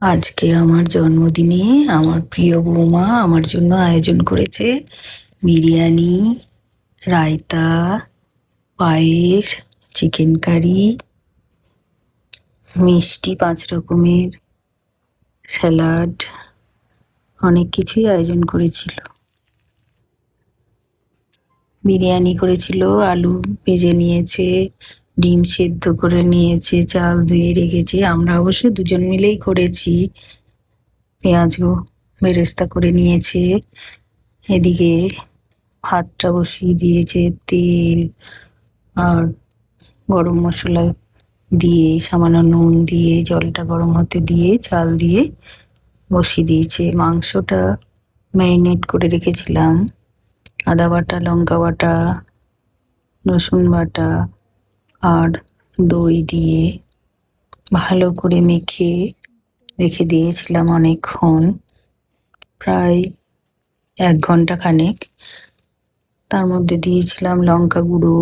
আজকে আমার জন্মদিনে আমার প্রিয় বৌমা আমার জন্য আয়োজন করেছে বিরিয়ানি, রায়তা, পায়েস, চিকেন কারি, মিষ্টি 5 রকমের, স্যালাড, অনেক কিছুই আয়োজন করেছিল। বিরিয়ানি করেছিল, আলু ভেজে নিয়েছে, ডিম সেদ্ধ করে নিয়েছে, চাল ধুয়ে রেখেছে। আমরা অবশ্য দুজন মিলেই করেছি। পেঁয়াজও বেরেস্তা করে নিয়েছে। এদিকে ভাতটা বসিয়ে দিয়েছে, তেল আর গরম মশলা দিয়ে সামান্য নুন দিয়ে জলটা গরম হতে দিয়ে চাল দিয়ে বসিয়ে দিয়েছে। মাংসটা ম্যারিনেট করে রেখেছিলাম আদা বাটা, লঙ্কা বাটা, রসুন বাটা আর দই দিয়ে ভালো করে মেখে রেখে দিয়েছিলাম অনেকক্ষণ, প্রায় 1 ঘন্টা খানেক। তার মধ্যে দিয়েছিলাম লঙ্কা গুঁড়ো,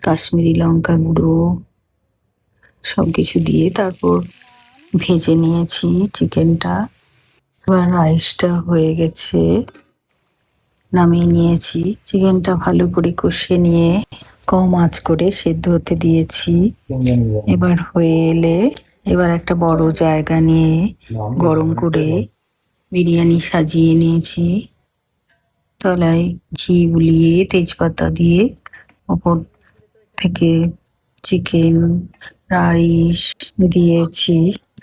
কাশ্মীরি লঙ্কা গুঁড়ো, সব কিছু দিয়ে তারপর ভেজে নিয়েছি চিকেনটা। এবার রাইসটা হয়ে গেছে, নামিয়ে নিয়েছি। চিকেনটা ভালো করে কষে নিয়ে কম আঁচ করে সেদ্ধ হতে দিয়েছি। এবার হয়ে এলে এবার একটা বড় জায়গা নিয়ে গরম করে বিরিয়ানি সাজিয়ে নিয়েছি। তলায় ঘি বুলিয়ে তেজপাতা দিয়ে ওপর থেকে চিকেন, রাইস দিয়েছি,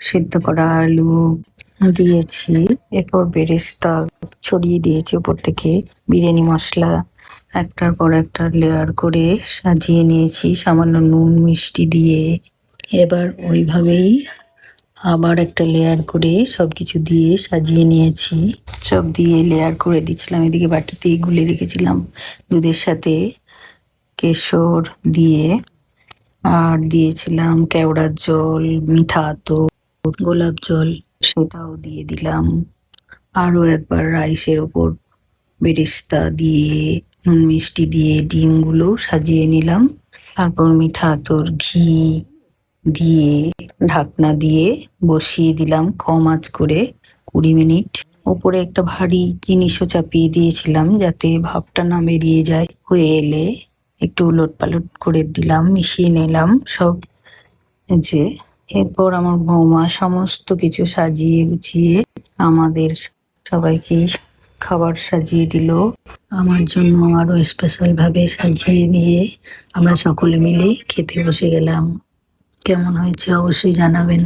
সেদ্ধ করা আলু দিয়েছি, এরপর বেরেস্তা ছড়িয়ে দিয়েছি ওপর থেকে। বিরিয়ানি মশলা একটার পর একটা লেয়ার করে সাজিয়ে নিয়েছি সামান্য নুন মিষ্টি দিয়ে। এবার ওইভাবেই আবার একটা লেয়ার করে সবকিছু দিয়ে সাজিয়ে নিয়েছি। সব দিয়ে লেয়ার করে দিচ্ছিলাম। এদিকে বাটিতে গুলে রেখেছিলাম দুধের সাথে কেশর দিয়ে, আর দিয়েছিলাম কেওড়ার জল, মিঠা আতর, গোলাপ জল, সেটাও দিয়ে দিলাম। আরও একবার রাইসের ওপর বেরেস্তা দিয়ে নুন মিষ্টি দিয়ে ডিমগুলো সাজিয়ে নিলাম। তারপর মিঠা আতর, ঘি দিয়ে ঢাকনা দিয়ে বসিয়ে দিলাম কম আঁচ করে 20 মিনিট। ওপরে একটা ভারী জিনিসও চাপিয়ে দিয়েছিলাম যাতে ভাপটা না বেরিয়ে যায়। হয়ে এলে একটু উলট পালট করে দিলাম, মিশিয়ে নিলাম সব। যে এরপর আমার বৌমা সমস্ত কিছু সাজিয়ে গুছিয়ে আমাদের সবাইকে খাবার সাজিয়ে দিল। আমার জন্য আরো স্পেশাল ভাবে সাজিয়ে দিয়ে আমরা সকলে মিলে খেতে বসে গেলাম। কেমন হয়েছে অবশ্যই জানাবেন।